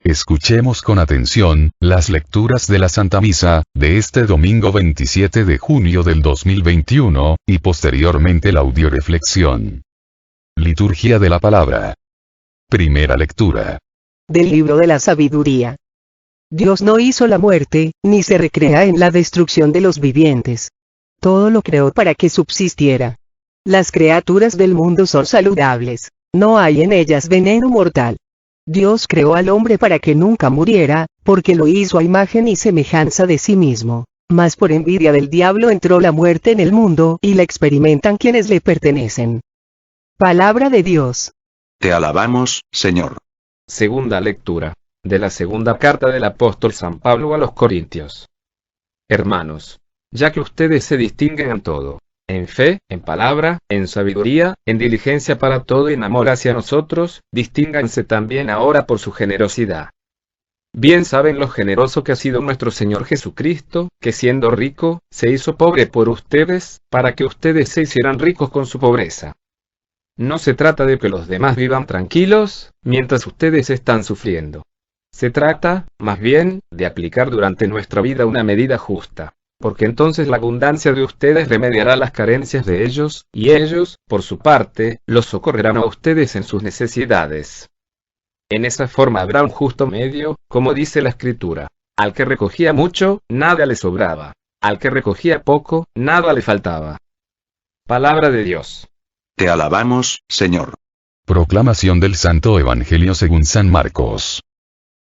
Escuchemos con atención las lecturas de la Santa Misa de este domingo 27 de junio del 2021, y posteriormente la audioreflexión. Liturgia de la Palabra. Primera lectura. Del libro de la sabiduría. Dios no hizo la muerte, ni se recrea en la destrucción de los vivientes. Todo lo creó para que subsistiera. Las criaturas del mundo son saludables, no hay en ellas veneno mortal. Dios creó al hombre para que nunca muriera, porque lo hizo a imagen y semejanza de sí mismo. Mas por envidia del diablo entró la muerte en el mundo y la experimentan quienes le pertenecen. Palabra de Dios. Te alabamos, Señor. Segunda lectura, de la segunda carta del apóstol San Pablo a los Corintios. Hermanos, ya que ustedes se distinguen en todo, en fe, en palabra, en sabiduría, en diligencia para todo y en amor hacia nosotros, distínganse también ahora por su generosidad. Bien saben lo generoso que ha sido nuestro Señor Jesucristo, que siendo rico, se hizo pobre por ustedes, para que ustedes se hicieran ricos con su pobreza. No se trata de que los demás vivan tranquilos, mientras ustedes están sufriendo. Se trata, más bien, de aplicar durante nuestra vida una medida justa, porque entonces la abundancia de ustedes remediará las carencias de ellos, y ellos, por su parte, los socorrerán a ustedes en sus necesidades. En esa forma habrá un justo medio, como dice la Escritura. Al que recogía mucho, nada le sobraba. Al que recogía poco, nada le faltaba. Palabra de Dios. Te alabamos, Señor. Proclamación del Santo Evangelio según San Marcos.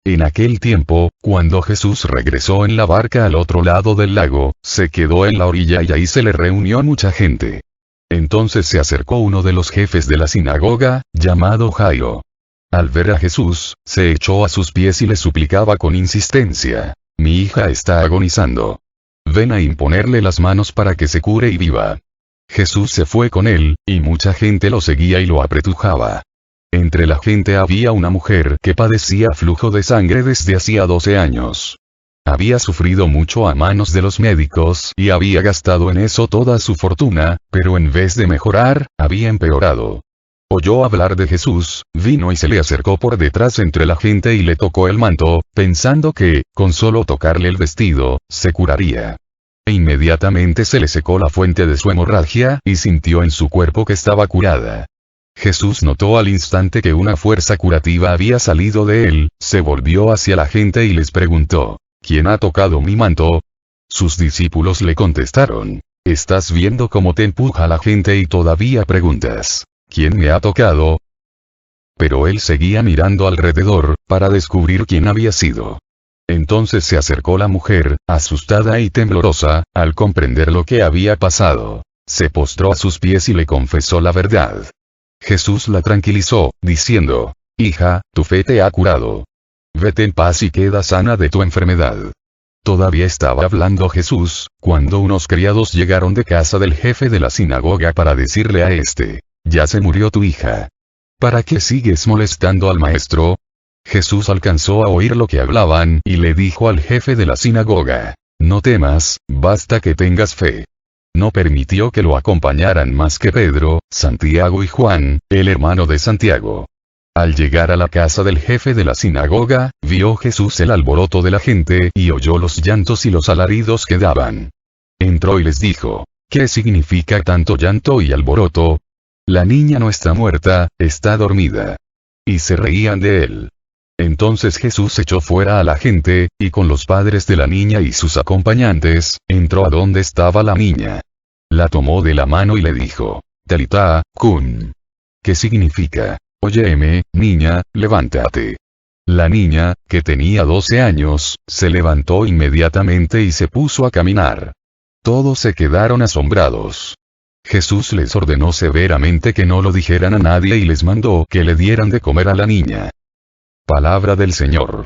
En aquel tiempo, cuando Jesús regresó en la barca al otro lado del lago, se quedó en la orilla y ahí se le reunió mucha gente. Entonces se acercó uno de los jefes de la sinagoga, llamado Jairo. Al ver a Jesús, se echó a sus pies y le suplicaba con insistencia: «Mi hija está agonizando. Ven a imponerle las manos para que se cure y viva». Jesús se fue con él, y mucha gente lo seguía y lo apretujaba. Entre la gente había una mujer que padecía flujo de sangre desde hacía 12 años. Había sufrido mucho a manos de los médicos y había gastado en eso toda su fortuna, pero en vez de mejorar, había empeorado. Oyó hablar de Jesús, vino y se le acercó por detrás entre la gente y le tocó el manto, pensando que, con solo tocarle el vestido, se curaría. E inmediatamente se le secó la fuente de su hemorragia y sintió en su cuerpo que estaba curada. Jesús notó al instante que una fuerza curativa había salido de él, se volvió hacia la gente y les preguntó: «¿Quién ha tocado mi manto?». Sus discípulos le contestaron: «¿Estás viendo cómo te empuja la gente y todavía preguntas: ¿quién me ha tocado?». Pero él seguía mirando alrededor, para descubrir quién había sido. Entonces se acercó la mujer, asustada y temblorosa, al comprender lo que había pasado. Se postró a sus pies y le confesó la verdad. Jesús la tranquilizó, diciendo: «Hija, tu fe te ha curado. Vete en paz y queda sana de tu enfermedad». Todavía estaba hablando Jesús, cuando unos criados llegaron de casa del jefe de la sinagoga para decirle a este: «Ya se murió tu hija. ¿Para qué sigues molestando al maestro?». Jesús alcanzó a oír lo que hablaban y le dijo al jefe de la sinagoga: «No temas, basta que tengas fe». No permitió que lo acompañaran más que Pedro, Santiago y Juan, el hermano de Santiago. Al llegar a la casa del jefe de la sinagoga, vio Jesús el alboroto de la gente y oyó los llantos y los alaridos que daban. Entró y les dijo: «¿Qué significa tanto llanto y alboroto? La niña no está muerta, está dormida». Y se reían de él. Entonces Jesús echó fuera a la gente, y con los padres de la niña y sus acompañantes, entró a donde estaba la niña. La tomó de la mano y le dijo: «Talita, cum». ¿Qué significa: «Óyeme, niña, levántate». La niña, que tenía 12 años, se levantó inmediatamente y se puso a caminar. Todos se quedaron asombrados. Jesús les ordenó severamente que no lo dijeran a nadie y les mandó que le dieran de comer a la niña. Palabra del Señor.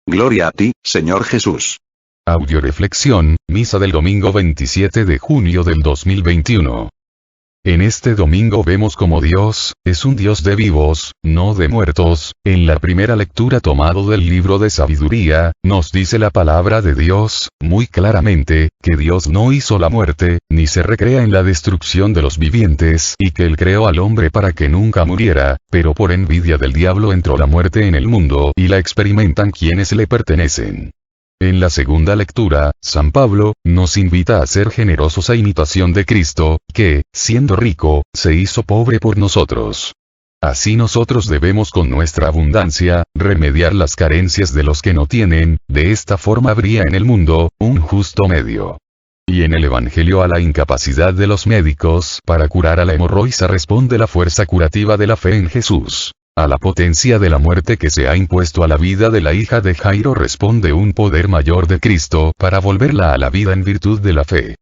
Gloria a ti, Señor Jesús. Audioreflexión, misa del domingo 27 de junio del 2021. En este domingo vemos como Dios, es un Dios de vivos, no de muertos. En la primera lectura tomado del libro de sabiduría, nos dice la palabra de Dios, muy claramente, que Dios no hizo la muerte, ni se recrea en la destrucción de los vivientes, y que Él creó al hombre para que nunca muriera, pero por envidia del diablo entró la muerte en el mundo y la experimentan quienes le pertenecen. En la segunda lectura, San Pablo, nos invita a ser generosos a imitación de Cristo, que, siendo rico, se hizo pobre por nosotros. Así nosotros debemos con nuestra abundancia, remediar las carencias de los que no tienen, de esta forma habría en el mundo, un justo medio. Y en el Evangelio a la incapacidad de los médicos para curar a la hemorroisa responde la fuerza curativa de la fe en Jesús. A la potencia de la muerte que se ha impuesto a la vida de la hija de Jairo responde un poder mayor de Cristo para volverla a la vida en virtud de la fe.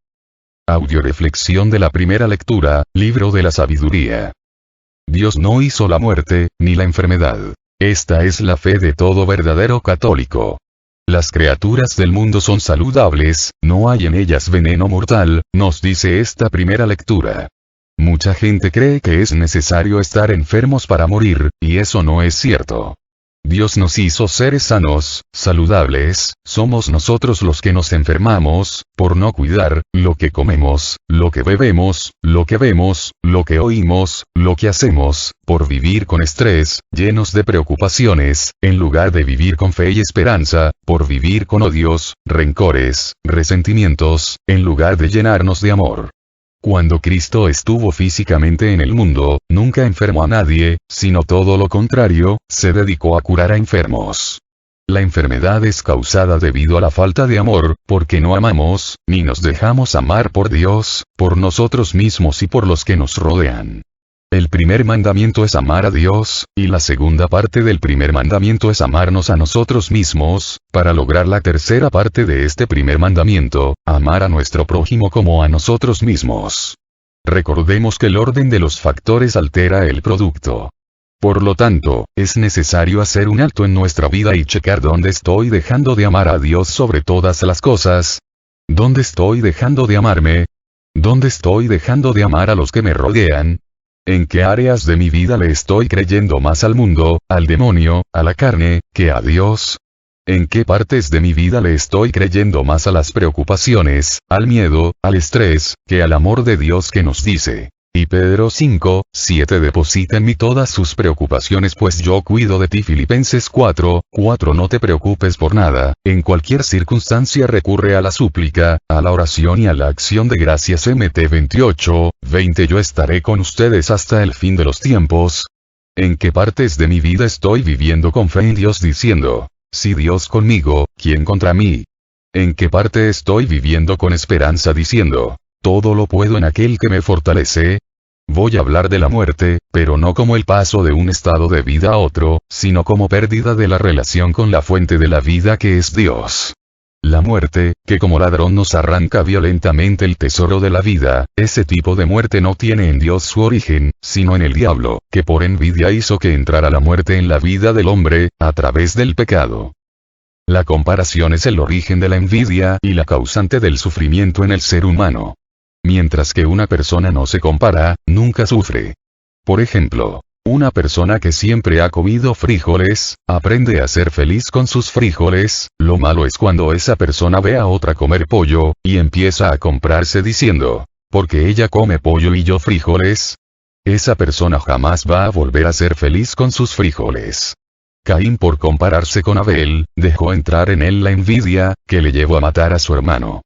Audioreflexión de la primera lectura, Libro de la Sabiduría. Dios no hizo la muerte, ni la enfermedad. Esta es la fe de todo verdadero católico. Las criaturas del mundo son saludables, no hay en ellas veneno mortal, nos dice esta primera lectura. Mucha gente cree que es necesario estar enfermos para morir, y eso no es cierto. Dios nos hizo seres sanos, saludables, somos nosotros los que nos enfermamos, por no cuidar, lo que comemos, lo que bebemos, lo que vemos, lo que oímos, lo que hacemos, por vivir con estrés, llenos de preocupaciones, en lugar de vivir con fe y esperanza, por vivir con odios, rencores, resentimientos, en lugar de llenarnos de amor. Cuando Cristo estuvo físicamente en el mundo, nunca enfermó a nadie, sino todo lo contrario, se dedicó a curar a enfermos. La enfermedad es causada debido a la falta de amor, porque no amamos, ni nos dejamos amar por Dios, por nosotros mismos y por los que nos rodean. El primer mandamiento es amar a Dios, y la segunda parte del primer mandamiento es amarnos a nosotros mismos, para lograr la tercera parte de este primer mandamiento, amar a nuestro prójimo como a nosotros mismos. Recordemos que el orden de los factores altera el producto. Por lo tanto, es necesario hacer un alto en nuestra vida y checar dónde estoy dejando de amar a Dios sobre todas las cosas. ¿Dónde estoy dejando de amarme? ¿Dónde estoy dejando de amar a los que me rodean? ¿En qué áreas de mi vida le estoy creyendo más al mundo, al demonio, a la carne, que a Dios? ¿En qué partes de mi vida le estoy creyendo más a las preocupaciones, al miedo, al estrés, que al amor de Dios que nos dice? Y Pedro 5:7 deposita en mí todas sus preocupaciones pues yo cuido de ti. Filipenses 4:4 No te preocupes por nada, en cualquier circunstancia recurre a la súplica, a la oración y a la acción de gracias. Mt 28:20 Yo estaré con ustedes hasta el fin de los tiempos. ¿En qué partes de mi vida estoy viviendo con fe en Dios diciendo, si Dios conmigo, ¿quién contra mí? ¿En qué parte estoy viviendo con esperanza diciendo, todo lo puedo en aquel que me fortalece? Voy a hablar de la muerte, pero no como el paso de un estado de vida a otro, sino como pérdida de la relación con la fuente de la vida que es Dios. La muerte, que como ladrón nos arranca violentamente el tesoro de la vida, ese tipo de muerte no tiene en Dios su origen, sino en el diablo, que por envidia hizo que entrara la muerte en la vida del hombre, a través del pecado. La comparación es el origen de la envidia y la causante del sufrimiento en el ser humano. Mientras que una persona no se compara, nunca sufre. Por ejemplo, una persona que siempre ha comido frijoles, aprende a ser feliz con sus frijoles. Lo malo es cuando esa persona ve a otra comer pollo, y empieza a compararse diciendo, ¿porque ella come pollo y yo frijoles? Esa persona jamás va a volver a ser feliz con sus frijoles. Caín, por compararse con Abel, dejó entrar en él la envidia, que le llevó a matar a su hermano.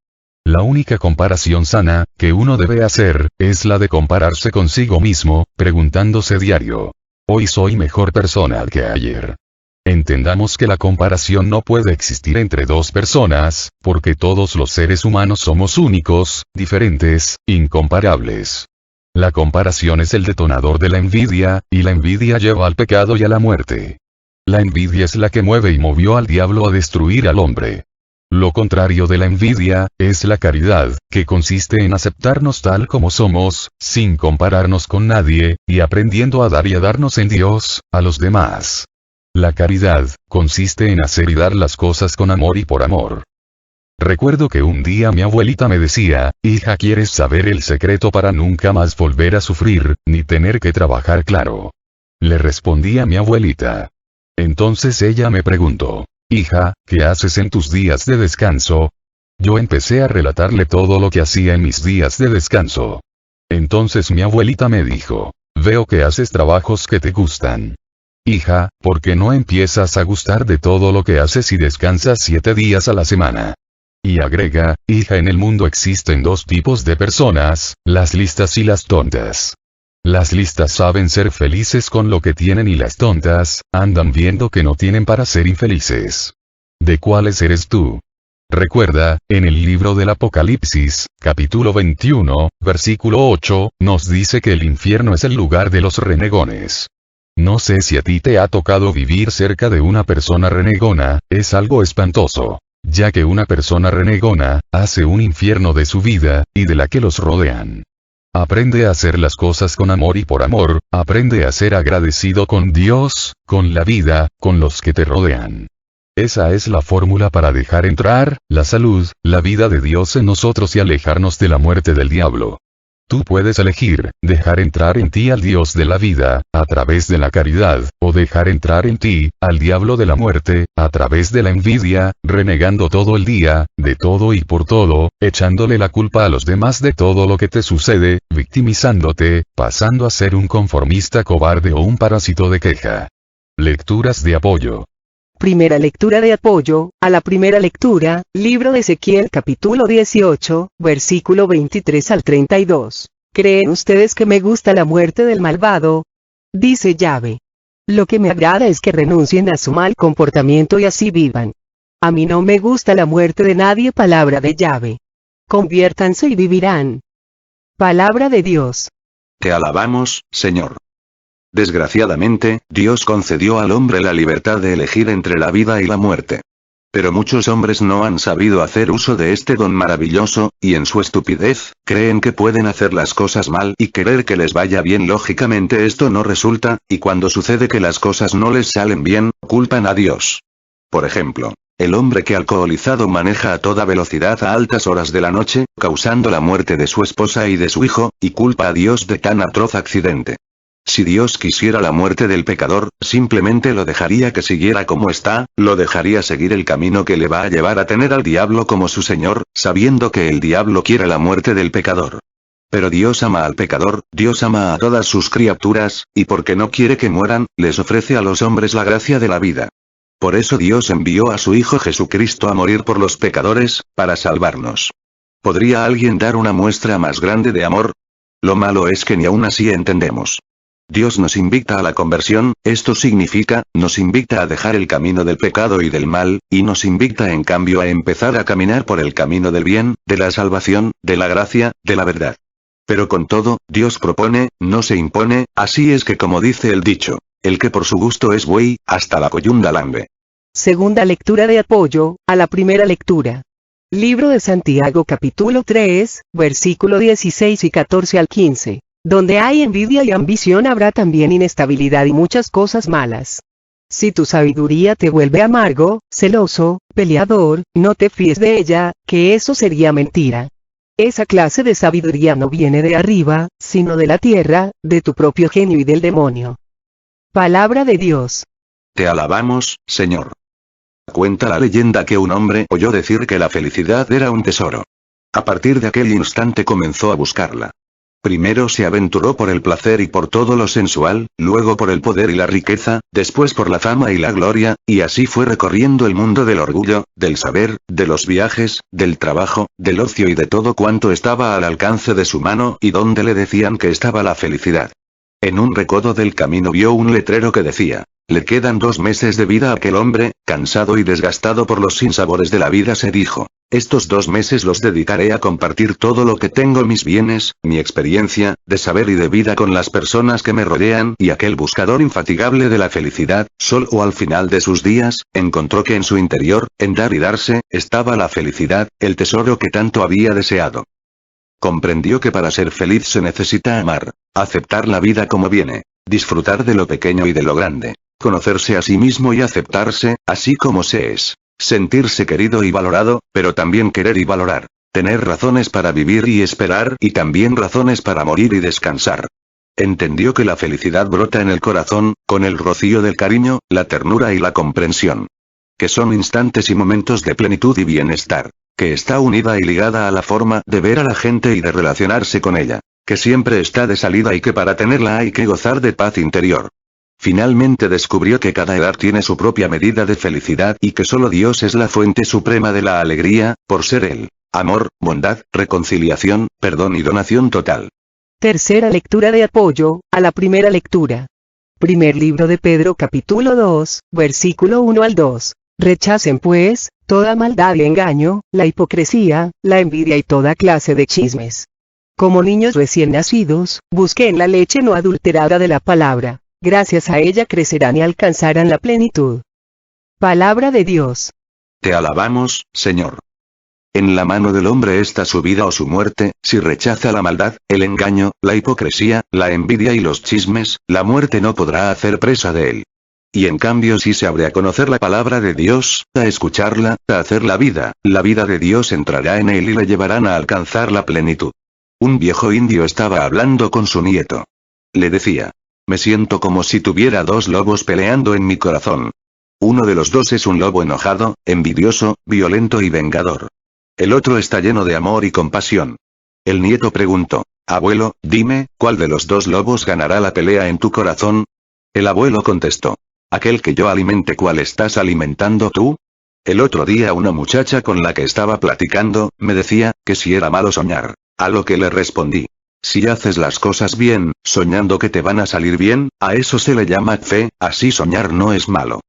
La única comparación sana, que uno debe hacer, es la de compararse consigo mismo, preguntándose diario, ¿hoy soy mejor persona que ayer? Entendamos que la comparación no puede existir entre dos personas, porque todos los seres humanos somos únicos, diferentes, incomparables. La comparación es el detonador de la envidia, y la envidia lleva al pecado y a la muerte. La envidia es la que mueve y movió al diablo a destruir al hombre. Lo contrario de la envidia, es la caridad, que consiste en aceptarnos tal como somos, sin compararnos con nadie, y aprendiendo a dar y a darnos en Dios, a los demás. La caridad, consiste en hacer y dar las cosas con amor y por amor. Recuerdo que un día mi abuelita me decía, hija, ¿quieres saber el secreto para nunca más volver a sufrir, ni tener que trabajar? Claro. Le respondí a mi abuelita. Entonces ella me preguntó, hija, ¿qué haces en tus días de descanso? Yo empecé a relatarle todo lo que hacía en mis días de descanso. Entonces mi abuelita me dijo, veo que haces trabajos que te gustan. Hija, ¿por qué no empiezas a gustar de todo lo que haces y descansas 7 días a la semana? Y agrega, hija, en el mundo existen 2 tipos de personas, las listas y las tontas. Las listas saben ser felices con lo que tienen y las tontas, andan viendo que no tienen para ser infelices. ¿De cuáles eres tú? Recuerda, en el libro del Apocalipsis, capítulo 21, versículo 8, nos dice que el infierno es el lugar de los renegones. No sé si a ti te ha tocado vivir cerca de una persona renegona, es algo espantoso, ya que una persona renegona, hace un infierno de su vida, y de la que los rodean. Aprende a hacer las cosas con amor y por amor, aprende a ser agradecido con Dios, con la vida, con los que te rodean. Esa es la fórmula para dejar entrar la salud, la vida de Dios en nosotros y alejarnos de la muerte del diablo. Tú puedes elegir, dejar entrar en ti al Dios de la vida, a través de la caridad, o dejar entrar en ti, al diablo de la muerte, a través de la envidia, renegando todo el día, de todo y por todo, echándole la culpa a los demás de todo lo que te sucede, victimizándote, pasando a ser un conformista cobarde o un parásito de queja. Lecturas de apoyo. Primera lectura de apoyo, a la primera lectura, libro de Ezequiel capítulo 18, versículo 23 al 32. ¿Creen ustedes que me gusta la muerte del malvado? Dice Yahvé. Lo que me agrada es que renuncien a su mal comportamiento y así vivan. A mí no me gusta la muerte de nadie. Palabra de Yahvé. Conviértanse y vivirán. Palabra de Dios. Te alabamos, Señor. Desgraciadamente, Dios concedió al hombre la libertad de elegir entre la vida y la muerte. Pero muchos hombres no han sabido hacer uso de este don maravilloso, y en su estupidez, creen que pueden hacer las cosas mal y querer que les vaya bien. Lógicamente esto no resulta, y cuando sucede que las cosas no les salen bien, culpan a Dios. Por ejemplo, el hombre que alcoholizado maneja a toda velocidad a altas horas de la noche, causando la muerte de su esposa y de su hijo, y culpa a Dios de tan atroz accidente. Si Dios quisiera la muerte del pecador, simplemente lo dejaría que siguiera como está, lo dejaría seguir el camino que le va a llevar a tener al diablo como su señor, sabiendo que el diablo quiere la muerte del pecador. Pero Dios ama al pecador, Dios ama a todas sus criaturas, y porque no quiere que mueran, les ofrece a los hombres la gracia de la vida. Por eso Dios envió a su Hijo Jesucristo a morir por los pecadores, para salvarnos. ¿Podría alguien dar una muestra más grande de amor? Lo malo es que ni aún así entendemos. Dios nos invita a la conversión, esto significa, nos invita a dejar el camino del pecado y del mal, y nos invita en cambio a empezar a caminar por el camino del bien, de la salvación, de la gracia, de la verdad. Pero con todo, Dios propone, no se impone, así es que como dice el dicho, el que por su gusto es buey, hasta la coyunda lambe. Segunda lectura de apoyo, a la primera lectura. Libro de Santiago capítulo 3, versículo 16 y 14 al 15. Donde hay envidia y ambición habrá también inestabilidad y muchas cosas malas. Si tu sabiduría te vuelve amargo, celoso, peleador, no te fíes de ella, que eso sería mentira. Esa clase de sabiduría no viene de arriba, sino de la tierra, de tu propio genio y del demonio. Palabra de Dios. Te alabamos, Señor. Cuenta la leyenda que un hombre oyó decir que la felicidad era un tesoro. A partir de aquel instante comenzó a buscarla. Primero se aventuró por el placer y por todo lo sensual, luego por el poder y la riqueza, después por la fama y la gloria, y así fue recorriendo el mundo del orgullo, del saber, de los viajes, del trabajo, del ocio y de todo cuanto estaba al alcance de su mano y donde le decían que estaba la felicidad. En un recodo del camino vio un letrero que decía: le quedan 2 meses de vida a aquel hombre, cansado y desgastado por los sinsabores de la vida. Se dijo: estos 2 meses los dedicaré a compartir todo lo que tengo, mis bienes, mi experiencia, de saber y de vida con las personas que me rodean. Y aquel buscador infatigable de la felicidad, solo al final de sus días, encontró que en su interior, en dar y darse, estaba la felicidad, el tesoro que tanto había deseado. Comprendió que para ser feliz se necesita amar, aceptar la vida como viene, disfrutar de lo pequeño y de lo grande, conocerse a sí mismo y aceptarse, así como se es. Sentirse querido y valorado, pero también querer y valorar. Tener razones para vivir y esperar y también razones para morir y descansar. Entendió que la felicidad brota en el corazón, con el rocío del cariño, la ternura y la comprensión. Que son instantes y momentos de plenitud y bienestar. Que está unida y ligada a la forma de ver a la gente y de relacionarse con ella. Que siempre está de salida y que para tenerla hay que gozar de paz interior. Finalmente descubrió que cada edad tiene su propia medida de felicidad y que solo Dios es la fuente suprema de la alegría, por ser Él. Amor, bondad, reconciliación, perdón y donación total. Tercera lectura de apoyo a la primera lectura. Primer libro de Pedro capítulo 2, versículo 1 al 2. Rechacen pues, toda maldad y engaño, la hipocresía, la envidia y toda clase de chismes. Como niños recién nacidos, busquen la leche no adulterada de la palabra. Gracias a ella crecerán y alcanzarán la plenitud. Palabra de Dios. Te alabamos, Señor. En la mano del hombre está su vida o su muerte, si rechaza la maldad, el engaño, la hipocresía, la envidia y los chismes, la muerte no podrá hacer presa de él. Y en cambio si se abre a conocer la palabra de Dios, a escucharla, a hacer la vida de Dios entrará en él y le llevarán a alcanzar la plenitud. Un viejo indio estaba hablando con su nieto. Le decía: me siento como si tuviera dos lobos peleando en mi corazón. Uno de los dos es un lobo enojado, envidioso, violento y vengador. El otro está lleno de amor y compasión. El nieto preguntó: abuelo, dime, ¿cuál de los dos lobos ganará la pelea en tu corazón? El abuelo contestó: aquel que yo alimente. ¿Cuál estás alimentando tú? El otro día una muchacha con la que estaba platicando, me decía, que si era malo soñar. A lo que le respondí: si haces las cosas bien, soñando que te van a salir bien, a eso se le llama fe, así soñar no es malo.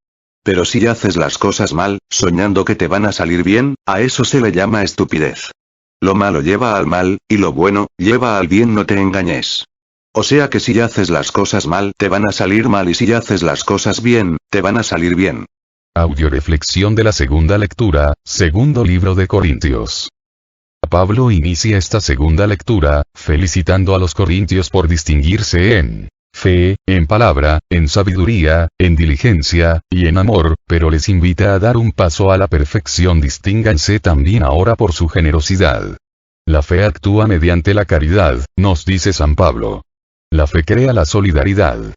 Pero si haces las cosas mal, soñando que te van a salir bien, a eso se le llama estupidez. Lo malo lleva al mal, y lo bueno, lleva al bien, no te engañes. O sea que si haces las cosas mal, te van a salir mal y si haces las cosas bien, te van a salir bien. Audioreflexión de la segunda lectura, segundo libro de Corintios. Pablo inicia esta segunda lectura, felicitando a los corintios por distinguirse en fe, en palabra, en sabiduría, en diligencia, y en amor, pero les invita a dar un paso a la perfección. Distínganse también ahora por su generosidad. La fe actúa mediante la caridad, nos dice San Pablo. La fe crea la solidaridad.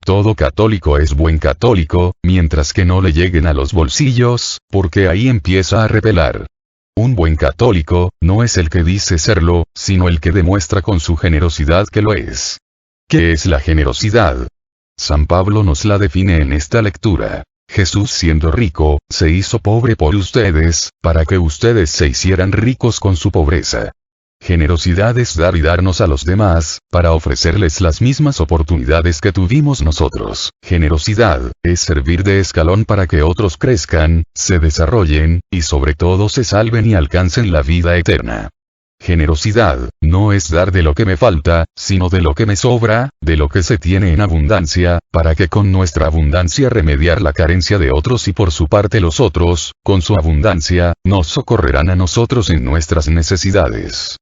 Todo católico es buen católico, mientras que no le lleguen a los bolsillos, porque ahí empieza a repelar. Un buen católico, no es el que dice serlo, sino el que demuestra con su generosidad que lo es. ¿Qué es la generosidad? San Pablo nos la define en esta lectura. Jesús, siendo rico, se hizo pobre por ustedes, para que ustedes se hicieran ricos con su pobreza. Generosidad es dar y darnos a los demás, para ofrecerles las mismas oportunidades que tuvimos nosotros. Generosidad es servir de escalón para que otros crezcan, se desarrollen, y sobre todo se salven y alcancen la vida eterna. Generosidad no es dar de lo que me falta, sino de lo que me sobra, de lo que se tiene en abundancia, para que con nuestra abundancia remediar la carencia de otros y por su parte los otros, con su abundancia, nos socorrerán a nosotros en nuestras necesidades.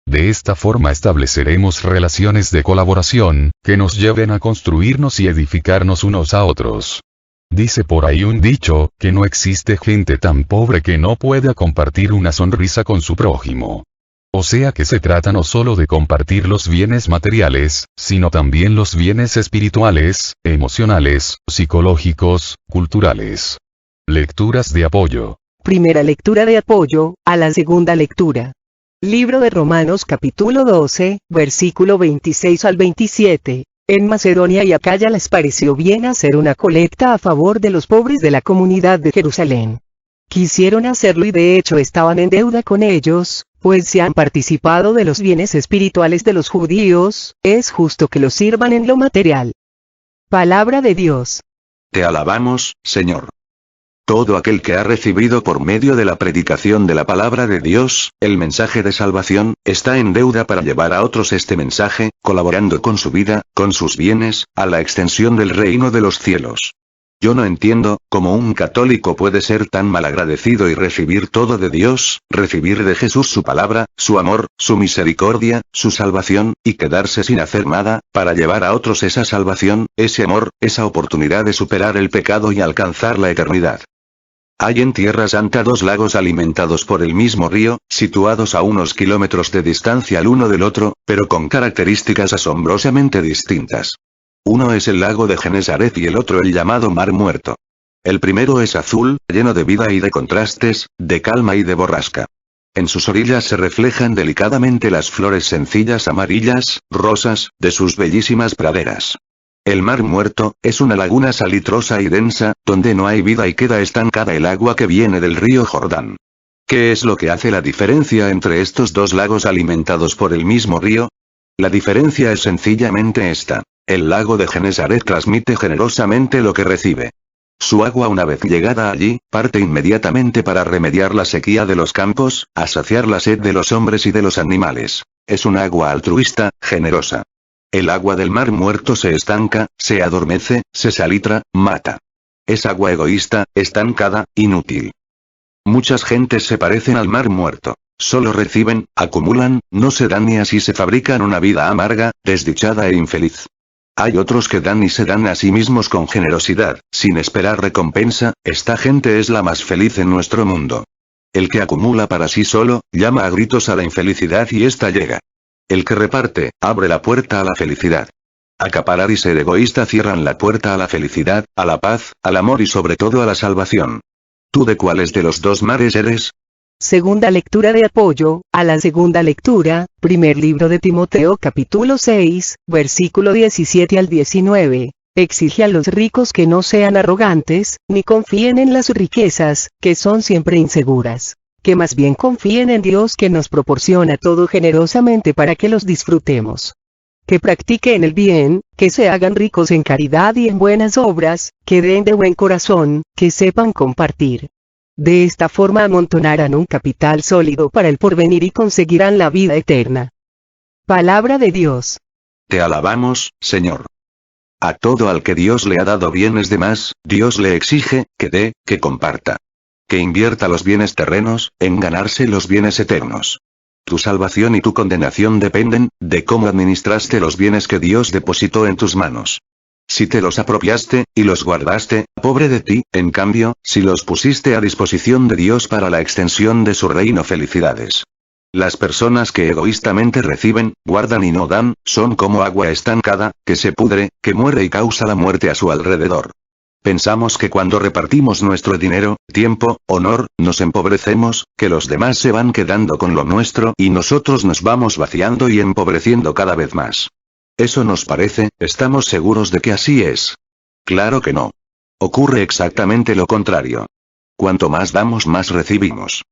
De esta forma estableceremos relaciones de colaboración, que nos lleven a construirnos y edificarnos unos a otros. Dice por ahí un dicho, que no existe gente tan pobre que no pueda compartir una sonrisa con su prójimo. O sea que se trata no solo de compartir los bienes materiales, sino también los bienes espirituales, emocionales, psicológicos, culturales. Lecturas de apoyo. Primera lectura de apoyo a la segunda lectura. Libro de Romanos capítulo 12, versículo 26 al 27. En Macedonia y Acaya les pareció bien hacer una colecta a favor de los pobres de la comunidad de Jerusalén. Quisieron hacerlo y de hecho estaban en deuda con ellos, pues si han participado de los bienes espirituales de los judíos, es justo que los sirvan en lo material. Palabra de Dios. Te alabamos, Señor. Todo aquel que ha recibido por medio de la predicación de la palabra de Dios, el mensaje de salvación, está en deuda para llevar a otros este mensaje, colaborando con su vida, con sus bienes, a la extensión del reino de los cielos. Yo no entiendo, cómo un católico puede ser tan malagradecido y recibir todo de Dios, recibir de Jesús su palabra, su amor, su misericordia, su salvación, y quedarse sin hacer nada, para llevar a otros esa salvación, ese amor, esa oportunidad de superar el pecado y alcanzar la eternidad. Hay en Tierra Santa dos lagos alimentados por el mismo río, situados a unos kilómetros de distancia el uno del otro, pero con características asombrosamente distintas. Uno es el lago de Genesaret y el otro el llamado Mar Muerto. El primero es azul, lleno de vida y de contrastes, de calma y de borrasca. En sus orillas se reflejan delicadamente las flores sencillas amarillas, rosas, de sus bellísimas praderas. El Mar Muerto, es una laguna salitrosa y densa, donde no hay vida y queda estancada el agua que viene del río Jordán. ¿Qué es lo que hace la diferencia entre estos dos lagos alimentados por el mismo río? La diferencia es sencillamente esta. El lago de Genesaret transmite generosamente lo que recibe. Su agua, una vez llegada allí, parte inmediatamente para remediar la sequía de los campos, a saciar la sed de los hombres y de los animales. Es un agua altruista, generosa. El agua del Mar Muerto se estanca, se adormece, se salitra, mata. Es agua egoísta, estancada, inútil. Muchas gentes se parecen al Mar Muerto. Solo reciben, acumulan, no se dan y así se fabrican una vida amarga, desdichada e infeliz. Hay otros que dan y se dan a sí mismos con generosidad, sin esperar recompensa. Esta gente es la más feliz en nuestro mundo. El que acumula para sí solo, llama a gritos a la infelicidad y ésta llega. El que reparte, abre la puerta a la felicidad. Acaparar y ser egoísta cierran la puerta a la felicidad, a la paz, al amor y sobre todo a la salvación. ¿Tú de cuáles de los dos mares eres? Segunda lectura de apoyo, a la segunda lectura, primer libro de Timoteo capítulo 6, versículo 17 al 19. Exige a los ricos que no sean arrogantes, ni confíen en las riquezas, que son siempre inseguras. Que más bien confíen en Dios que nos proporciona todo generosamente para que los disfrutemos. Que practiquen el bien, que se hagan ricos en caridad y en buenas obras, que den de buen corazón, que sepan compartir. De esta forma amontonarán un capital sólido para el porvenir y conseguirán la vida eterna. Palabra de Dios. Te alabamos, Señor. A todo al que Dios le ha dado bienes de más, Dios le exige, que dé, que comparta. Que invierta los bienes terrenos, en ganarse los bienes eternos. Tu salvación y tu condenación dependen, de cómo administraste los bienes que Dios depositó en tus manos. Si te los apropiaste, y los guardaste, pobre de ti, en cambio, si los pusiste a disposición de Dios para la extensión de su reino, felicidades. Las personas que egoístamente reciben, guardan y no dan, son como agua estancada, que se pudre, que muere y causa la muerte a su alrededor. Pensamos que cuando repartimos nuestro dinero, tiempo, honor, nos empobrecemos, que los demás se van quedando con lo nuestro y nosotros nos vamos vaciando y empobreciendo cada vez más. Eso nos parece, estamos seguros de que así es. Claro que no. Ocurre exactamente lo contrario. Cuanto más damos, más recibimos.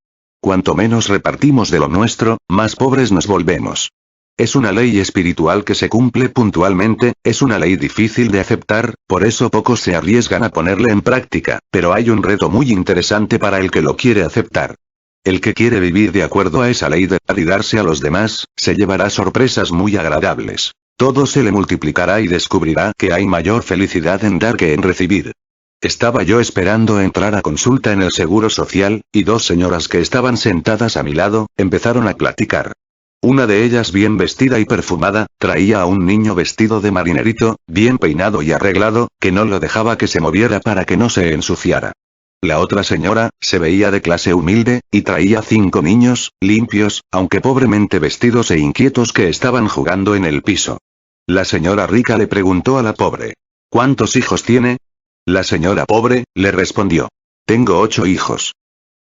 Cuanto menos repartimos de lo nuestro, más pobres nos volvemos. Es una ley espiritual que se cumple puntualmente, es una ley difícil de aceptar, por eso pocos se arriesgan a ponerla en práctica, pero hay un reto muy interesante para el que lo quiere aceptar. El que quiere vivir de acuerdo a esa ley de dar y darse a los demás, se llevará sorpresas muy agradables. Todo se le multiplicará y descubrirá que hay mayor felicidad en dar que en recibir. Estaba yo esperando entrar a consulta en el Seguro Social, y dos señoras que estaban sentadas a mi lado, empezaron a platicar. Una de ellas, bien vestida y perfumada, traía a un niño vestido de marinerito, bien peinado y arreglado, que no lo dejaba que se moviera para que no se ensuciara. La otra señora, se veía de clase humilde, y traía 5 niños, limpios, aunque pobremente vestidos e inquietos que estaban jugando en el piso. La señora rica le preguntó a la pobre: ¿cuántos hijos tiene? La señora pobre, le respondió: tengo 8 hijos.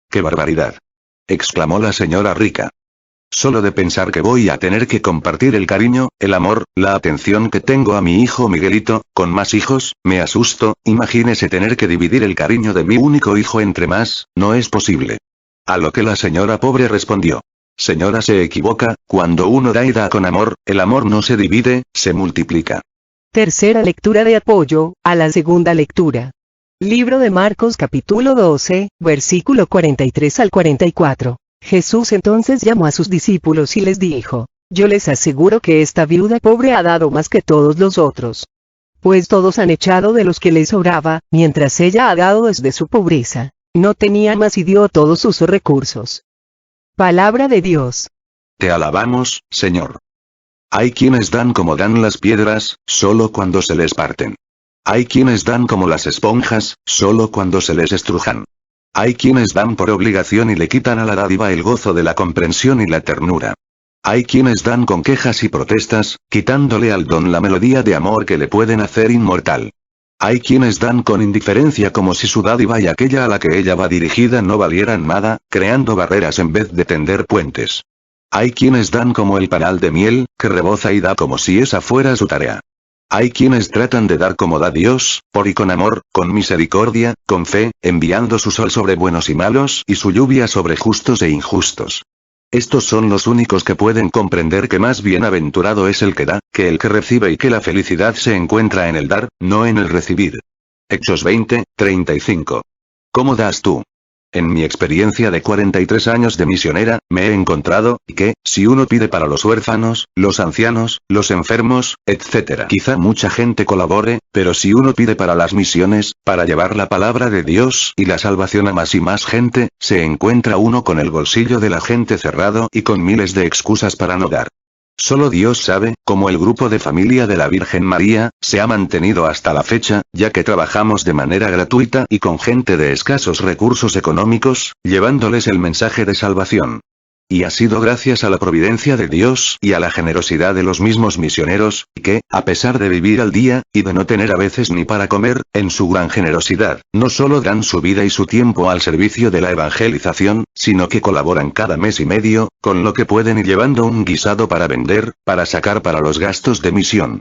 ¡Qué barbaridad!, exclamó la señora rica. Solo de pensar que voy a tener que compartir el cariño, el amor, la atención que tengo a mi hijo Miguelito, con más hijos, me asusto. Imagínese tener que dividir el cariño de mi único hijo entre más, no es posible. A lo que la señora pobre respondió: señora, se equivoca, cuando uno da y da con amor, el amor no se divide, se multiplica. Tercera lectura de apoyo, a la segunda lectura. Libro de Marcos capítulo 12, versículo 43 al 44. Jesús entonces llamó a sus discípulos y les dijo: yo les aseguro que esta viuda pobre ha dado más que todos los otros. Pues todos han echado de los que les sobraba, mientras ella ha dado desde su pobreza. No tenía más y dio todos sus recursos. Palabra de Dios. Te alabamos, Señor. Hay quienes dan como dan las piedras, solo cuando se les parten. Hay quienes dan como las esponjas, solo cuando se les estrujan. Hay quienes dan por obligación y le quitan a la dádiva el gozo de la comprensión y la ternura. Hay quienes dan con quejas y protestas, quitándole al don la melodía de amor que le pueden hacer inmortal. Hay quienes dan con indiferencia como si su dádiva y aquella a la que ella va dirigida no valieran nada, creando barreras en vez de tender puentes. Hay quienes dan como el panal de miel, que reboza y da como si esa fuera su tarea. Hay quienes tratan de dar como da Dios, por y con amor, con misericordia, con fe, enviando su sol sobre buenos y malos y su lluvia sobre justos e injustos. Estos son los únicos que pueden comprender que más bienaventurado es el que da, que el que recibe y que la felicidad se encuentra en el dar, no en el recibir. Hechos 20:35. ¿Cómo das tú? En mi experiencia de 43 años de misionera, me he encontrado, que, si uno pide para los huérfanos, los ancianos, los enfermos, etc. quizá mucha gente colabore, pero si uno pide para las misiones, para llevar la palabra de Dios y la salvación a más y más gente, se encuentra uno con el bolsillo de la gente cerrado y con miles de excusas para no dar. Solo Dios sabe cómo el grupo de familia de la Virgen María se ha mantenido hasta la fecha, ya que trabajamos de manera gratuita y con gente de escasos recursos económicos, llevándoles el mensaje de salvación. Y ha sido gracias a la providencia de Dios y a la generosidad de los mismos misioneros, que, a pesar de vivir al día, y de no tener a veces ni para comer, en su gran generosidad, no solo dan su vida y su tiempo al servicio de la evangelización, sino que colaboran cada mes y medio, con lo que pueden y llevando un guisado para vender, para sacar para los gastos de misión.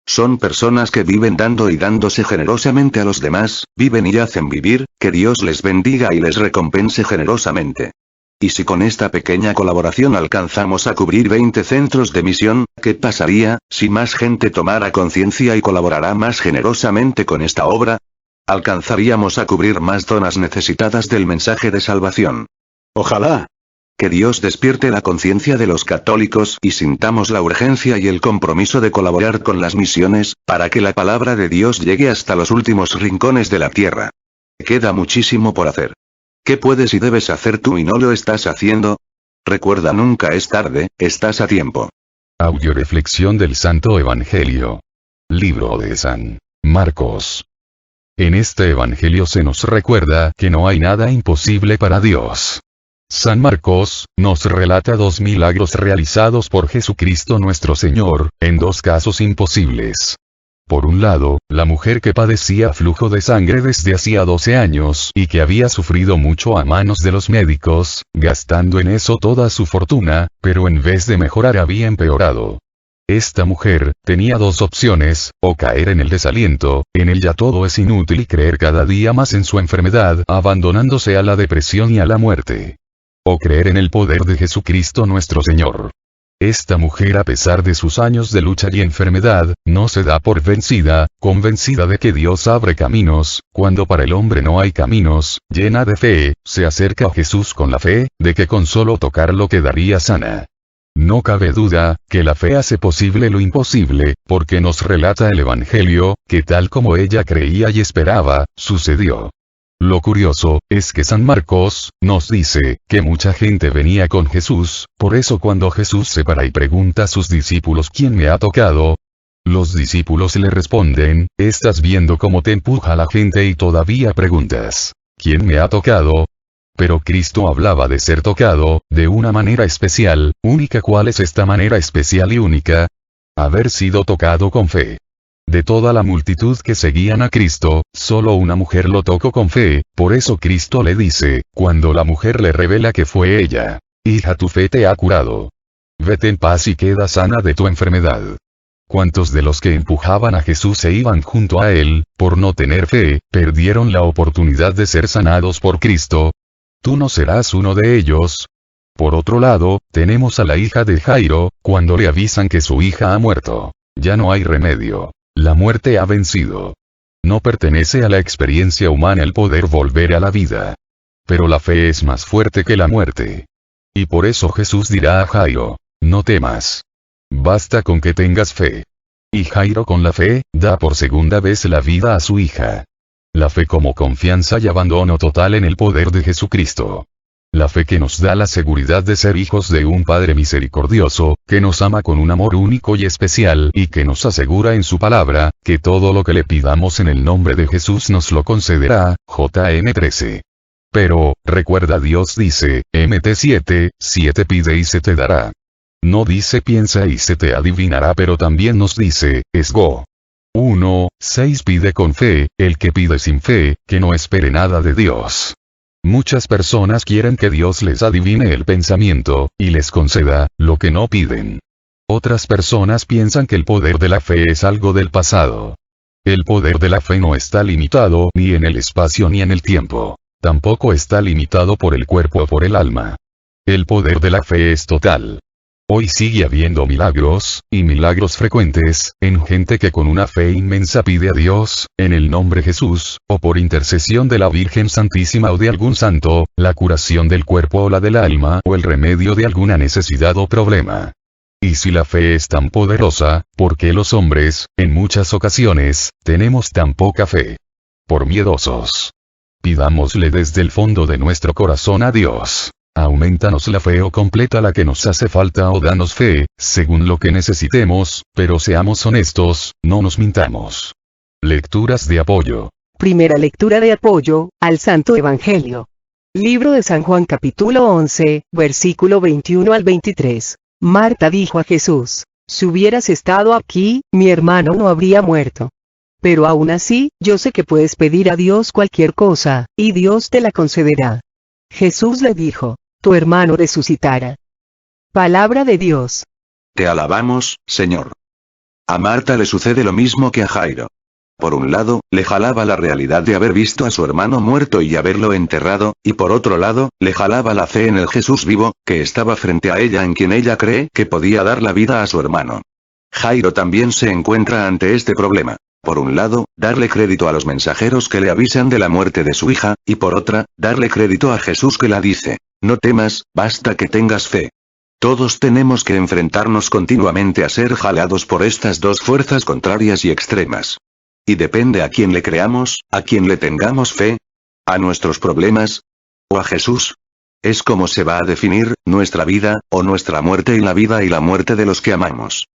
Son personas que viven dando y dándose generosamente a los demás, viven y hacen vivir, que Dios les bendiga y les recompense generosamente. Y si con esta pequeña colaboración alcanzamos a cubrir 20 centros de misión, ¿qué pasaría, si más gente tomara conciencia y colaborara más generosamente con esta obra? Alcanzaríamos a cubrir más zonas necesitadas del mensaje de salvación. Ojalá. Que Dios despierte la conciencia de los católicos y sintamos la urgencia y el compromiso de colaborar con las misiones, para que la palabra de Dios llegue hasta los últimos rincones de la tierra. Queda muchísimo por hacer. ¿Qué puedes y debes hacer tú y no lo estás haciendo? Recuerda, nunca es tarde, estás a tiempo. Audioreflexión del Santo Evangelio. Libro de San Marcos. En este Evangelio se nos recuerda que no hay nada imposible para Dios. San Marcos nos relata 2 milagros realizados por Jesucristo nuestro Señor, en 2 casos imposibles. Por un lado, la mujer que padecía flujo de sangre desde hacía 12 años y que había sufrido mucho a manos de los médicos, gastando en eso toda su fortuna, pero en vez de mejorar había empeorado. Esta mujer tenía 2 opciones, o caer en el desaliento, en el ya todo es inútil y creer cada día más en su enfermedad, abandonándose a la depresión y a la muerte. O creer en el poder de Jesucristo nuestro Señor. Esta mujer, a pesar de sus años de lucha y enfermedad, no se da por vencida, convencida de que Dios abre caminos, cuando para el hombre no hay caminos, llena de fe, se acerca a Jesús con la fe, de que con solo tocarlo quedaría sana. No cabe duda, que la fe hace posible lo imposible, porque nos relata el Evangelio, que tal como ella creía y esperaba, sucedió. Lo curioso, es que San Marcos, nos dice, que mucha gente venía con Jesús, por eso cuando Jesús se para y pregunta a sus discípulos ¿quién me ha tocado? Los discípulos le responden, estás viendo cómo te empuja la gente y todavía preguntas, ¿quién me ha tocado? Pero Cristo hablaba de ser tocado, de una manera especial, única. ¿Cuál es esta manera especial y única? Haber sido tocado con fe. De toda la multitud que seguían a Cristo, solo una mujer lo tocó con fe, por eso Cristo le dice, cuando la mujer le revela que fue ella, hija, tu fe te ha curado. Vete en paz y queda sana de tu enfermedad. ¿Cuántos de los que empujaban a Jesús e iban junto a él, por no tener fe, perdieron la oportunidad de ser sanados por Cristo? Tú no serás uno de ellos. Por otro lado, tenemos a la hija de Jairo, cuando le avisan que su hija ha muerto. Ya no hay remedio. La muerte ha vencido. No pertenece a la experiencia humana el poder volver a la vida. Pero la fe es más fuerte que la muerte. Y por eso Jesús dirá a Jairo, no temas. Basta con que tengas fe. Y Jairo con la fe, da por segunda vez la vida a su hija. La fe como confianza y abandono total en el poder de Jesucristo. La fe que nos da la seguridad de ser hijos de un Padre misericordioso, que nos ama con un amor único y especial y que nos asegura en su palabra, que todo lo que le pidamos en el nombre de Jesús nos lo concederá, JN 13. Pero, recuerda, Dios dice, Mt 7 pide y se te dará. No dice piensa y se te adivinará, pero también nos dice, Esgo 1:6 pide con fe, el que pide sin fe, que no espere nada de Dios. Muchas personas quieren que Dios les adivine el pensamiento, y les conceda lo que no piden. Otras personas piensan que el poder de la fe es algo del pasado. El poder de la fe no está limitado ni en el espacio ni en el tiempo. Tampoco está limitado por el cuerpo o por el alma. El poder de la fe es total. Hoy sigue habiendo milagros, y milagros frecuentes, en gente que con una fe inmensa pide a Dios, en el nombre Jesús, o por intercesión de la Virgen Santísima o de algún santo, la curación del cuerpo o la del alma o el remedio de alguna necesidad o problema. Y si la fe es tan poderosa, ¿por qué los hombres, en muchas ocasiones, tenemos tan poca fe? Por miedosos. Pidámosle desde el fondo de nuestro corazón a Dios. Aumentanos la fe o completa la que nos hace falta o danos fe, según lo que necesitemos, pero seamos honestos, no nos mintamos. Lecturas de apoyo. Primera lectura de apoyo, al Santo Evangelio. Libro de San Juan capítulo 11, versículo 21 al 23. Marta dijo a Jesús, si hubieras estado aquí, mi hermano no habría muerto. Pero aún así, yo sé que puedes pedir a Dios cualquier cosa, y Dios te la concederá. Jesús le dijo, tu hermano resucitará. Palabra de Dios. Te alabamos, Señor. A Marta le sucede lo mismo que a Jairo. Por un lado, le jalaba la realidad de haber visto a su hermano muerto y haberlo enterrado, y por otro lado, le jalaba la fe en el Jesús vivo, que estaba frente a ella, en quien ella cree que podía dar la vida a su hermano. Jairo también se encuentra ante este problema. Por un lado, darle crédito a los mensajeros que le avisan de la muerte de su hija, y por otra, darle crédito a Jesús que la dice, no temas, basta que tengas fe. Todos tenemos que enfrentarnos continuamente a ser jalados por estas dos fuerzas contrarias y extremas. Y depende a quién le creamos, a quién le tengamos fe, a nuestros problemas, o a Jesús. Es como se va a definir nuestra vida, o nuestra muerte y la muerte de los que amamos.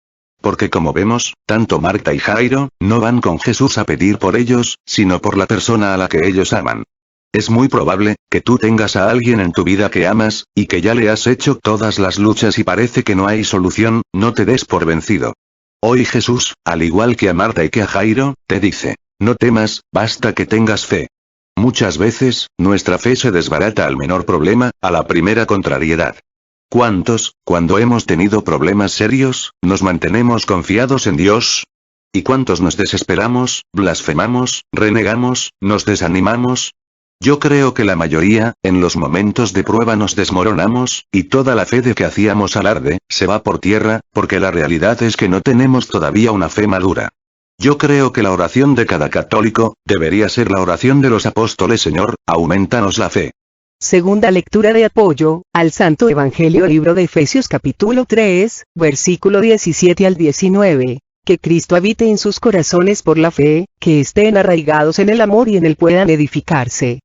Porque como vemos, tanto Marta y Jairo, no van con Jesús a pedir por ellos, sino por la persona a la que ellos aman. Es muy probable, que tú tengas a alguien en tu vida que amas, y que ya le has hecho todas las luchas y parece que no hay solución, no te des por vencido. Hoy Jesús, al igual que a Marta y que a Jairo, te dice, no temas, basta que tengas fe. Muchas veces, nuestra fe se desbarata al menor problema, a la primera contrariedad. ¿Cuántos, cuando hemos tenido problemas serios, nos mantenemos confiados en Dios? ¿Y cuántos nos desesperamos, blasfemamos, renegamos, nos desanimamos? Yo creo que la mayoría, en los momentos de prueba nos desmoronamos, y toda la fe de que hacíamos alarde, se va por tierra, porque la realidad es que no tenemos todavía una fe madura. Yo creo que la oración de cada católico, debería ser la oración de los apóstoles: Señor, aumentanos la fe. Segunda lectura de apoyo, al Santo Evangelio, libro de Efesios capítulo 3, versículo 17 al 19. Que Cristo habite en sus corazones por la fe, que estén arraigados en el amor y en él puedan edificarse.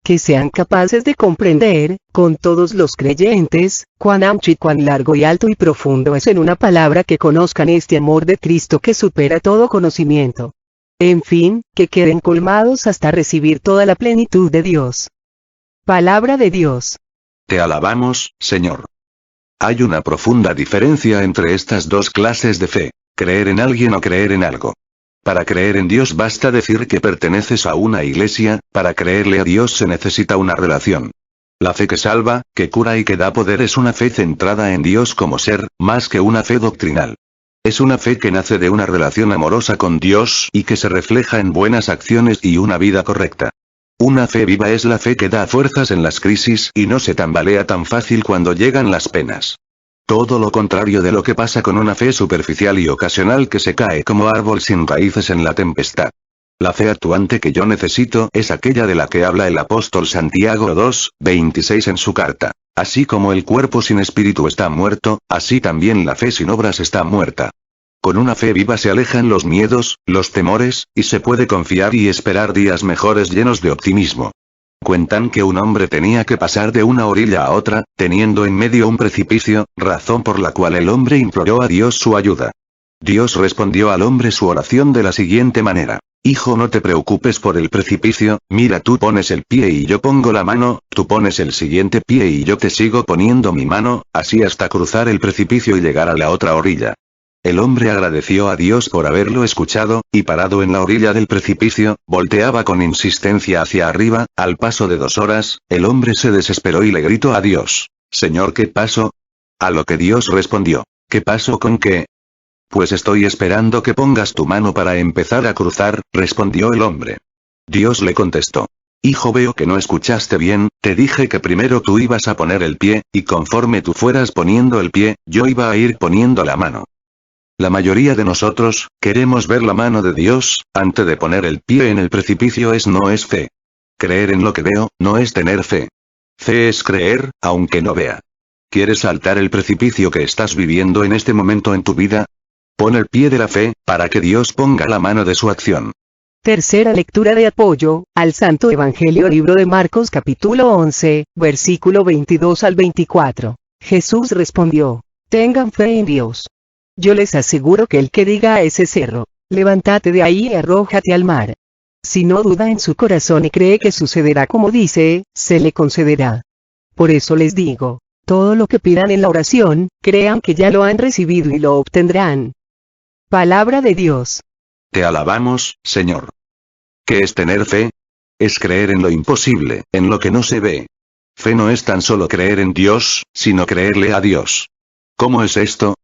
Que sean capaces de comprender, con todos los creyentes, cuán ancho y cuán largo y alto y profundo es, en una palabra, que conozcan este amor de Cristo que supera todo conocimiento. En fin, que queden colmados hasta recibir toda la plenitud de Dios. Palabra de Dios. Te alabamos, Señor. Hay una profunda diferencia entre estas dos clases de fe: creer en alguien o creer en algo. Para creer en Dios basta decir que perteneces a una iglesia, para creerle a Dios se necesita una relación. La fe que salva, que cura y que da poder es una fe centrada en Dios como ser, más que una fe doctrinal. Es una fe que nace de una relación amorosa con Dios y que se refleja en buenas acciones y una vida correcta. Una fe viva es la fe que da fuerzas en las crisis y no se tambalea tan fácil cuando llegan las penas. Todo lo contrario de lo que pasa con una fe superficial y ocasional que se cae como árbol sin raíces en la tempestad. La fe actuante que yo necesito es aquella de la que habla el apóstol Santiago 2:26 en su carta. Así como el cuerpo sin espíritu está muerto, así también la fe sin obras está muerta. Con una fe viva se alejan los miedos, los temores, y se puede confiar y esperar días mejores llenos de optimismo. Cuentan que un hombre tenía que pasar de una orilla a otra, teniendo en medio un precipicio, razón por la cual el hombre imploró a Dios su ayuda. Dios respondió al hombre su oración de la siguiente manera. Hijo, no te preocupes por el precipicio, mira, tú pones el pie y yo pongo la mano, tú pones el siguiente pie y yo te sigo poniendo mi mano, así hasta cruzar el precipicio y llegar a la otra orilla. El hombre agradeció a Dios por haberlo escuchado, y parado en la orilla del precipicio, volteaba con insistencia hacia arriba. Al paso de 2 horas, el hombre se desesperó y le gritó a Dios: Señor, ¿qué pasó? A lo que Dios respondió: ¿Qué pasó con qué? Pues estoy esperando que pongas tu mano para empezar a cruzar, respondió el hombre. Dios le contestó: Hijo, veo que no escuchaste bien, te dije que primero tú ibas a poner el pie, y conforme tú fueras poniendo el pie, yo iba a ir poniendo la mano. La mayoría de nosotros, queremos ver la mano de Dios, antes de poner el pie en el precipicio. No es fe. Creer en lo que veo, no es tener fe. Fe es creer, aunque no vea. ¿Quieres saltar el precipicio que estás viviendo en este momento en tu vida? Pon el pie de la fe, para que Dios ponga la mano de su acción. Tercera lectura de apoyo, al Santo Evangelio, libro de Marcos capítulo 11, versículo 22 al 24. Jesús respondió: Tengan fe en Dios. Yo les aseguro que el que diga a ese cerro, levántate de ahí y arrójate al mar. Si no duda en su corazón y cree que sucederá como dice, se le concederá. Por eso les digo, todo lo que pidan en la oración, crean que ya lo han recibido y lo obtendrán. Palabra de Dios. Te alabamos, Señor. ¿Qué es tener fe? Es creer en lo imposible, en lo que no se ve. Fe no es tan solo creer en Dios, sino creerle a Dios. ¿Cómo es esto?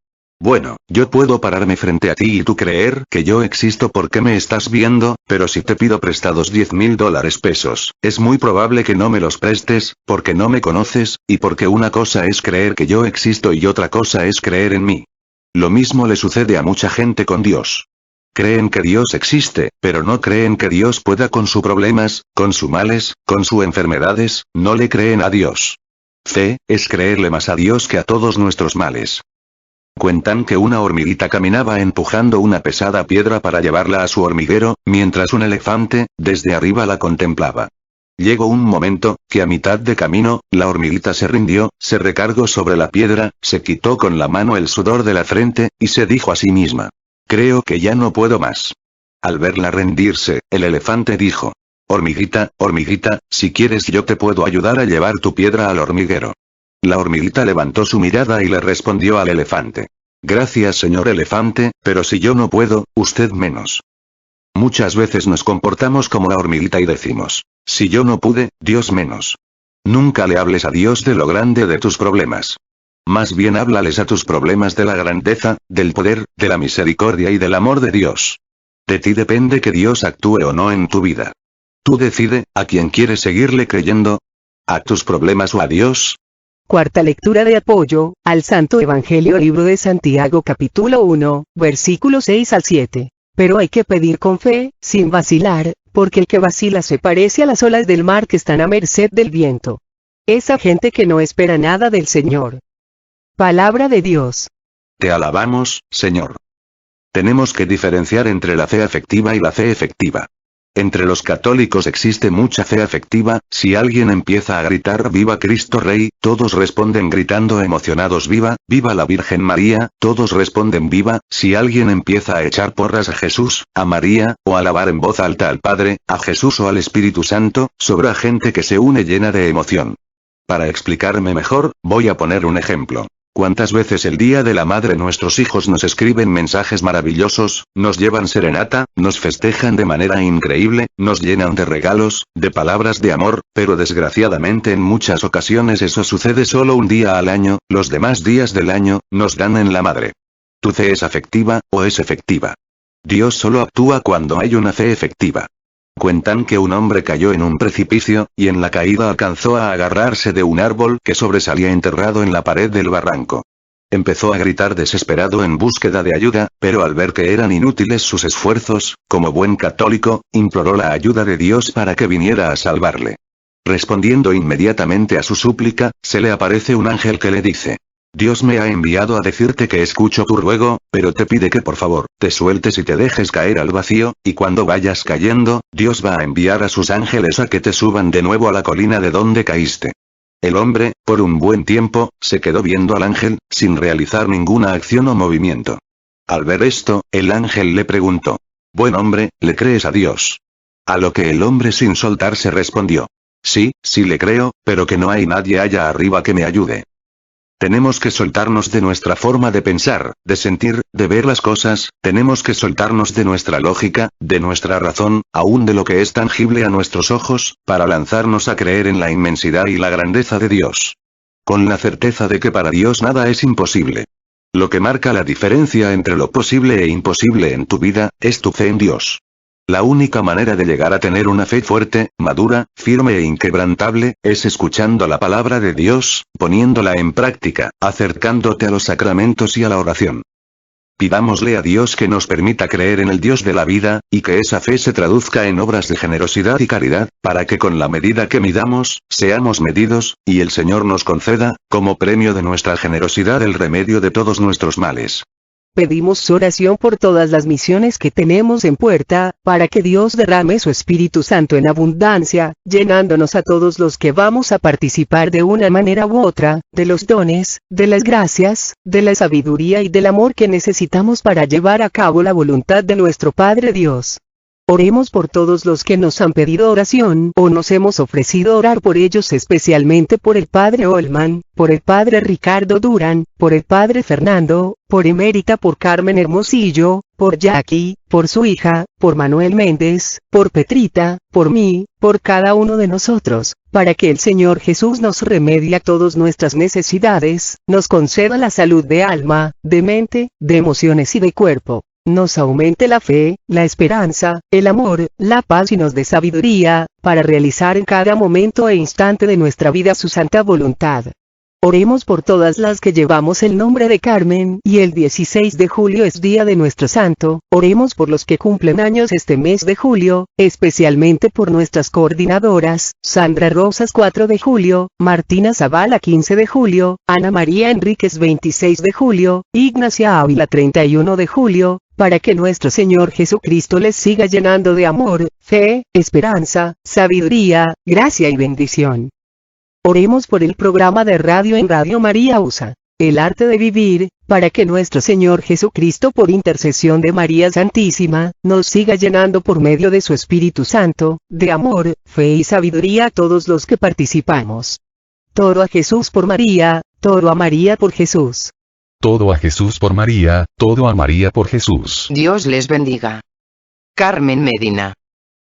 Bueno, yo puedo pararme frente a ti y tú creer que yo existo porque me estás viendo, pero si te pido prestados $10,000 es muy probable que no me los prestes, porque no me conoces, y porque una cosa es creer que yo existo y otra cosa es creer en mí. Lo mismo le sucede a mucha gente con Dios. Creen que Dios existe, pero no creen que Dios pueda con sus problemas, con sus males, con sus enfermedades, no le creen a Dios. Fe, es creerle más a Dios que a todos nuestros males. Cuentan que una hormiguita caminaba empujando una pesada piedra para llevarla a su hormiguero, mientras un elefante, desde arriba la contemplaba. Llegó un momento, que a mitad de camino, la hormiguita se rindió, se recargó sobre la piedra, se quitó con la mano el sudor de la frente, y se dijo a sí misma: creo que ya no puedo más. Al verla rendirse, el elefante dijo: hormiguita, hormiguita, si quieres yo te puedo ayudar a llevar tu piedra al hormiguero. La hormiguita levantó su mirada y le respondió al elefante: gracias, señor elefante, pero si yo no puedo, usted menos. Muchas veces nos comportamos como la hormiguita y decimos: si yo no pude, Dios menos. Nunca le hables a Dios de lo grande de tus problemas. Más bien háblales a tus problemas de la grandeza, del poder, de la misericordia y del amor de Dios. De ti depende que Dios actúe o no en tu vida. Tú decide, ¿a quién quieres seguirle creyendo? ¿A tus problemas o a Dios? Cuarta lectura de apoyo, al Santo Evangelio, libro de Santiago capítulo 1, versículos 6 al 7. Pero hay que pedir con fe, sin vacilar, porque el que vacila se parece a las olas del mar que están a merced del viento. Esa gente que no espera nada del Señor. Palabra de Dios. Te alabamos, Señor. Tenemos que diferenciar entre la fe afectiva y la fe efectiva. Entre los católicos existe mucha fe afectiva. Si alguien empieza a gritar "Viva Cristo Rey", todos responden gritando emocionados "Viva, viva la Virgen María", todos responden "Viva". Si alguien empieza a echar porras a Jesús, a María, o a alabar en voz alta al Padre, a Jesús o al Espíritu Santo, sobra gente que se une llena de emoción. Para explicarme mejor, voy a poner un ejemplo. ¿Cuántas veces el día de la madre nuestros hijos nos escriben mensajes maravillosos, nos llevan serenata, nos festejan de manera increíble, nos llenan de regalos, de palabras de amor, pero desgraciadamente en muchas ocasiones eso sucede solo un día al año, los demás días del año, nos dan en la madre? ¿Tu fe es afectiva, o es efectiva? Dios solo actúa cuando hay una fe efectiva. Cuentan que un hombre cayó en un precipicio, y en la caída alcanzó a agarrarse de un árbol que sobresalía enterrado en la pared del barranco. Empezó a gritar desesperado en búsqueda de ayuda, pero al ver que eran inútiles sus esfuerzos, como buen católico, imploró la ayuda de Dios para que viniera a salvarle. Respondiendo inmediatamente a su súplica, se le aparece un ángel que le dice: Dios me ha enviado a decirte que escucho tu ruego, pero te pide que por favor, te sueltes y te dejes caer al vacío, y cuando vayas cayendo, Dios va a enviar a sus ángeles a que te suban de nuevo a la colina de donde caíste. El hombre, por un buen tiempo, se quedó viendo al ángel, sin realizar ninguna acción o movimiento. Al ver esto, el ángel le preguntó: Buen hombre, ¿le crees a Dios? A lo que el hombre sin soltarse respondió: Sí, sí le creo, pero que no hay nadie allá arriba que me ayude. Tenemos que soltarnos de nuestra forma de pensar, de sentir, de ver las cosas, tenemos que soltarnos de nuestra lógica, de nuestra razón, aún de lo que es tangible a nuestros ojos, para lanzarnos a creer en la inmensidad y la grandeza de Dios. Con la certeza de que para Dios nada es imposible. Lo que marca la diferencia entre lo posible e imposible en tu vida, es tu fe en Dios. La única manera de llegar a tener una fe fuerte, madura, firme e inquebrantable, es escuchando la palabra de Dios, poniéndola en práctica, acercándote a los sacramentos y a la oración. Pidámosle a Dios que nos permita creer en el Dios de la vida, y que esa fe se traduzca en obras de generosidad y caridad, para que con la medida que midamos, seamos medidos, y el Señor nos conceda, como premio de nuestra generosidad, el remedio de todos nuestros males. Pedimos su oración por todas las misiones que tenemos en puerta, para que Dios derrame su Espíritu Santo en abundancia, llenándonos a todos los que vamos a participar de una manera u otra, de los dones, de las gracias, de la sabiduría y del amor que necesitamos para llevar a cabo la voluntad de nuestro Padre Dios. Oremos por todos los que nos han pedido oración o nos hemos ofrecido orar por ellos, especialmente por el Padre Olman, por el Padre Ricardo Durán, por el Padre Fernando, por Emérita, por Carmen Hermosillo, por Jackie, por su hija, por Manuel Méndez, por Petrita, por mí, por cada uno de nosotros, para que el Señor Jesús nos remedie a todas nuestras necesidades, nos conceda la salud de alma, de mente, de emociones y de cuerpo. Nos aumente la fe, la esperanza, el amor, la paz y nos dé sabiduría, para realizar en cada momento e instante de nuestra vida su santa voluntad. Oremos por todas las que llevamos el nombre de Carmen, y el 16 de julio es día de nuestro santo. Oremos por los que cumplen años este mes de julio, especialmente por nuestras coordinadoras, Sandra Rosas 4 de julio, Martina Zavala 15 de julio, Ana María Enríquez 26 de julio, Ignacia Ávila 31 de julio, para que nuestro Señor Jesucristo les siga llenando de amor, fe, esperanza, sabiduría, gracia y bendición. Oremos por el programa de radio en Radio María USA, El Arte de Vivir, para que nuestro Señor Jesucristo, por intercesión de María Santísima, nos siga llenando por medio de su Espíritu Santo, de amor, fe y sabiduría a todos los que participamos. Todo a Jesús por María, todo a María por Jesús. Todo a Jesús por María, todo a María por Jesús. Dios les bendiga. Carmen Medina.